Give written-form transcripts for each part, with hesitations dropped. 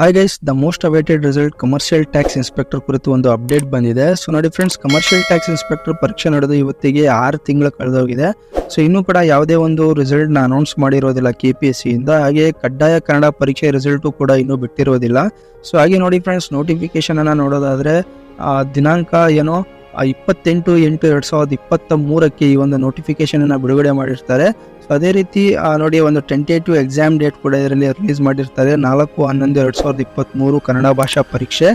Hi guys, the most awaited result commercial tax inspector ಕುರಿತು ಒಂದು update ಬಂದಿದೆ. So ನೋಡಿ ಫ್ರೆಂಡ್ಸ್, ಕಮರ್ಷಿಯಲ್ ಟ್ಯಾಕ್ಸ್ ಇನ್ಸ್ಪೆಕ್ಟರ್ ಪರೀಕ್ಷೆ ನಡೆದು ಇವತ್ತಿಗೆ 6 ತಿಂಗಳು ಕಳೆದೋಗಿದೆ. ಸೊ ಇನ್ನೂ ಕೂಡ ಯಾವುದೇ ಒಂದು ರಿಸಲ್ಟ್ ನ ಅನೌನ್ಸ್ ಮಾಡಿರೋದಿಲ್ಲ KPSC ಇಂದ. ಹಾಗೆ ಕಡ್ಡಾಯ ಕನ್ನಡ ಪರೀಕ್ಷೆ ರಿಸಲ್ಟು ಕೂಡ ಇನ್ನೂ ಬಿಟ್ಟಿರೋದಿಲ್ಲ. ಸೊ ಹಾಗೆ ನೋಡಿ ಫ್ರೆಂಡ್ಸ್, ನೋಟಿಫಿಕೇಶನ್ ಅನ್ನ ನೋಡೋದಾದ್ರೆ ದಿನಾಂಕ 28/8/2023 ಈ ಒಂದು ನೋಟಿಫಿಕೇಶನ್ ಅನ್ನ ಬಿಡುಗಡೆ ಮಾಡಿರ್ತಾರೆ. ಸೊ ಅದೇ ರೀತಿ ನೋಡಿ, ಒಂದು ಟೆಂಟೇಟಿವ್ ಎಕ್ಸಾಮ್ ಡೇಟ್ ಕೂಡ ಇದರಲ್ಲಿ ರಿಲೀಸ್ ಮಾಡಿರ್ತಾರೆ. 4/11/2023 ಕನ್ನಡ ಭಾಷಾ ಪರೀಕ್ಷೆ.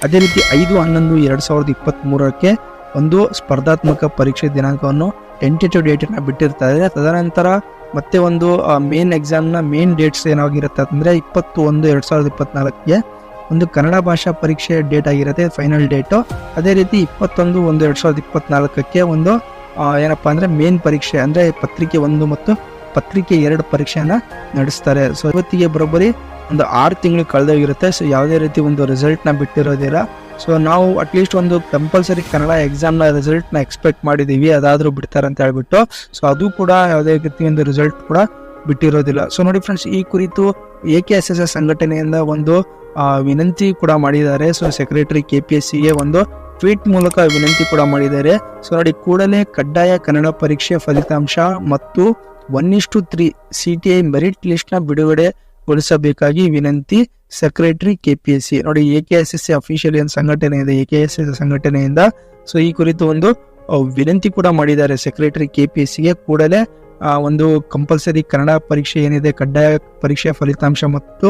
ಅದೇ ರೀತಿ 5/11/2023 ಒಂದು ಸ್ಪರ್ಧಾತ್ಮಕ ಪರೀಕ್ಷೆ ದಿನಾಂಕವನ್ನು ಟೆಂಟೇಟಿವ್ ಡೇಟ್ ಅನ್ನ ಬಿಟ್ಟಿರ್ತಾರೆ. ತದನಂತರ ಮತ್ತೆ ಒಂದು ಮೇನ್ ಎಕ್ಸಾಮ್ನ ಮೇನ್ ಡೇಟ್ಸ್ ಏನಾಗಿರುತ್ತೆ ಅಂದರೆ 20/1/2024 ಒಂದು ಕನ್ನಡ ಭಾಷಾ ಪರೀಕ್ಷೆ ಡೇಟ್ ಆಗಿರುತ್ತೆ, ಫೈನಲ್ ಡೇಟು. ಅದೇ ರೀತಿ 21/1/2024 ಒಂದು ಏನಪ್ಪಾ ಅಂದ್ರೆ ಮೇನ್ ಪರೀಕ್ಷೆ ಅಂದ್ರೆ ಪತ್ರಿಕೆ 1 ಮತ್ತು ಪತ್ರಿಕೆ 2 ಪರೀಕ್ಷೆಯನ್ನ ನಡೆಸ್ತಾರೆ. ಸೊ ಇವತ್ತಿಗೆ ಬರೋಬ್ಬರಿ ಒಂದು 6 ತಿಂಗಳು ಕಳೆದೋಗಿರುತ್ತೆ. ಸೊ ಯಾವುದೇ ರೀತಿ ಒಂದು ರಿಸಲ್ಟ್ ನ ಬಿಟ್ಟಿರೋದಿಲ್ಲ. ಸೊ ನಾವು ಅಟ್ಲೀಸ್ಟ್ ಒಂದು ಕಂಪಲ್ಸರಿ ಕನ್ನಡ ಎಕ್ಸಾಮ್ ನ ರಿಸಲ್ಟ್ ನ ಎಕ್ಸ್ಪೆಕ್ಟ್ ಮಾಡಿದೀವಿ, ಅದಾದ್ರೂ ಬಿಡ್ತಾರೆ ಅಂತ ಹೇಳ್ಬಿಟ್ಟು. ಸೊ ಅದು ಕೂಡ ಯಾವುದೇ ರೀತಿ ಒಂದು ರಿಸಲ್ಟ್ ಕೂಡ ಬಿಟ್ಟಿರೋದಿಲ್ಲ. ಸೊ ನೋಡಿ ಫ್ರೆಂಡ್ಸ್, ಈ ಕುರಿತು AKSS ಸಂಘಟನೆಯಿಂದ ಒಂದು ವಿನಂತಿ ಕೂಡ ಮಾಡಿದ್ದಾರೆ. ಸೊ ಸೆಕ್ರೆಟರಿ KPSCಗೆ ಒಂದು ಟ್ವೀಟ್ ಮೂಲಕ ವಿನಂತಿ ಕೂಡ ಮಾಡಿದ್ದಾರೆ. ಸೊ ನೋಡಿ, ಕೂಡಲೇ ಕಡ್ಡಾಯ ಕನ್ನಡ ಪರೀಕ್ಷೆ ಫಲಿತಾಂಶ ಮತ್ತು 1:3 CTI ಮೆರಿಟ್ ಲಿಸ್ಟ್ ನ ಬಿಡುಗಡೆಗೊಳಿಸಬೇಕಾಗಿ ವಿನಂತಿ, ಸೆಕ್ರೆಟರಿ KPSC. ನೋಡಿ, AKSS ಅಫಿಷಿಯಲ್ ಏನ್ ಸಂಘಟನೆ ಇದೆ, AKSS ಸಂಘಟನೆಯಿಂದ ಸೊ ಈ ಕುರಿತು ಒಂದು ವಿನಂತಿ ಕೂಡ ಮಾಡಿದ್ದಾರೆ ಸೆಕ್ರೆಟರಿ KPSCಗೆ. ಕೂಡಲೇ ಒಂದು ಕಂಪಲ್ಸರಿ ಕನ್ನಡ ಪರೀಕ್ಷೆ ಏನಿದೆ, ಕಡ್ಡಾಯ ಪರೀಕ್ಷೆ ಫಲಿತಾಂಶ ಮತ್ತು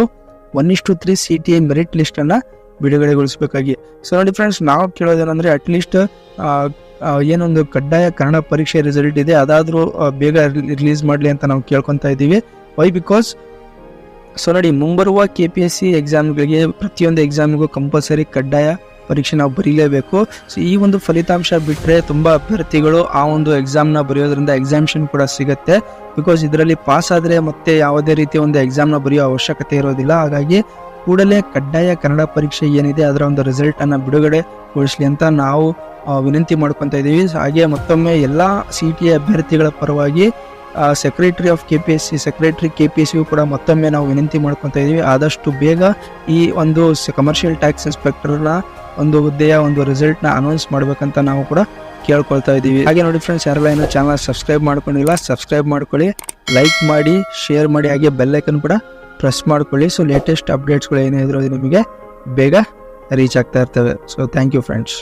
1:3 CTI ಮೆರಿಟ್ ಲಿಸ್ಟ್ ಅನ್ನ ಬಿಡುಗಡೆಗೊಳಿಸಬೇಕಾಗಿ. ಸೊ ನೋಡಿ ಫ್ರೆಂಡ್ಸ್, ನಾವು ಕೇಳೋದೇನಂದ್ರೆ ಅಟ್ಲೀಸ್ಟ್ ಏನೊಂದು ಕಡ್ಡಾಯ ಕನ್ನಡ ಪರೀಕ್ಷೆ ರಿಸಲ್ಟ್ ಇದೆ ಅದಾದ್ರೂ ಬೇಗ ರಿಲೀಸ್ ಮಾಡಲಿ ಅಂತ ನಾವು ಕೇಳ್ಕೊತಾ ಇದ್ದೀವಿ. ವೈ? ಬಿಕಾಸ್ ಸೊ ನೋಡಿ, ಮುಂಬರುವ KPSC ಎಕ್ಸಾಮ್ಗಳಿಗೆ ಪ್ರತಿಯೊಂದು ಎಕ್ಸಾಮ್ಗೂ ಕಂಪಲ್ಸರಿ ಕಡ್ಡಾಯ ಪರೀಕ್ಷೆ ನಾವು ಬರೀಲೇಬೇಕು. ಸೊ ಈ ಒಂದು ಫಲಿತಾಂಶ ಬಿಟ್ಟರೆ ತುಂಬಾ ಅಭ್ಯರ್ಥಿಗಳು ಆ ಒಂದು ಎಕ್ಸಾಮ್ನ ಬರೆಯೋದ್ರಿಂದ ಎಕ್ಸಾಮಿಷನ್ ಕೂಡ ಸಿಗುತ್ತೆ. ಬಿಕಾಸ್ ಇದರಲ್ಲಿ ಪಾಸ್ ಆದರೆ ಮತ್ತೆ ಯಾವುದೇ ರೀತಿಯ ಒಂದು ಎಕ್ಸಾಮ್ನ ಬರೆಯೋ ಅವಶ್ಯಕತೆ ಇರೋದಿಲ್ಲ. ಹಾಗಾಗಿ ಕೂಡಲೇ ಕಡ್ಡಾಯ ಕನ್ನಡ ಪರೀಕ್ಷೆ ಏನಿದೆ ಅದರ ಒಂದು ರಿಸಲ್ಟ್ ಅನ್ನ ಬಿಡುಗಡೆಗೊಳಿಸಲಿ ಅಂತ ನಾವು ವಿನಂತಿ ಮಾಡ್ಕೊತಾ ಇದ್ದೀವಿ. ಹಾಗೆ ಮತ್ತೊಮ್ಮೆ ಎಲ್ಲ CTI ಅಭ್ಯರ್ಥಿಗಳ ಪರವಾಗಿ ಸೆಕ್ರೆಟರಿ ಆಫ್ ಸೆಕ್ರೆಟರಿ KPSC ಕೂಡ ಮತ್ತೊಮ್ಮೆ ನಾವು ವಿನಂತಿ ಮಾಡ್ಕೊತಾ ಇದ್ದೀವಿ, ಆದಷ್ಟು ಬೇಗ ಈ ಒಂದು ಕಮರ್ಷಿಯಲ್ ಟ್ಯಾಕ್ಸ್ ಇನ್ಸ್ಪೆಕ್ಟರ್ನ ಒಂದು ಹುದ್ದೆಯ ಒಂದು ರಿಸಲ್ಟ್ ನ ಅನೌನ್ಸ್ ಮಾಡ್ಬೇಕಂತ ನಾವು ಕೂಡ ಕೇಳ್ಕೊಳ್ತಾ ಇದ್ದೀವಿ. ಹಾಗೆ ನೋಡಿ ಫ್ರೆಂಡ್ಸ್, ಯಾರೆಲ್ಲ ಏನೋ ಚಾನಲ್ ಸಬ್ಸ್ಕ್ರೈಬ್ ಮಾಡ್ಕೊಂಡಿಲ್ಲ, ಸಬ್ಸ್ಕ್ರೈಬ್ ಮಾಡ್ಕೊಳ್ಳಿ, ಲೈಕ್ ಮಾಡಿ, ಶೇರ್ ಮಾಡಿ, ಹಾಗೆ ಬೆಲ್ ಐಕನ್ ಕೂಡ ಪ್ರೆಸ್ ಮಾಡ್ಕೊಳ್ಳಿ. ಸೊ ಲೇಟೆಸ್ಟ್ ಅಪ್ಡೇಟ್ಸ್ಗಳು ಏನೇ ಇದ್ರು ನಿಮಗೆ ಬೇಗ ರೀಚ್ ಆಗ್ತಾ ಇರ್ತವೆ. So thank you friends.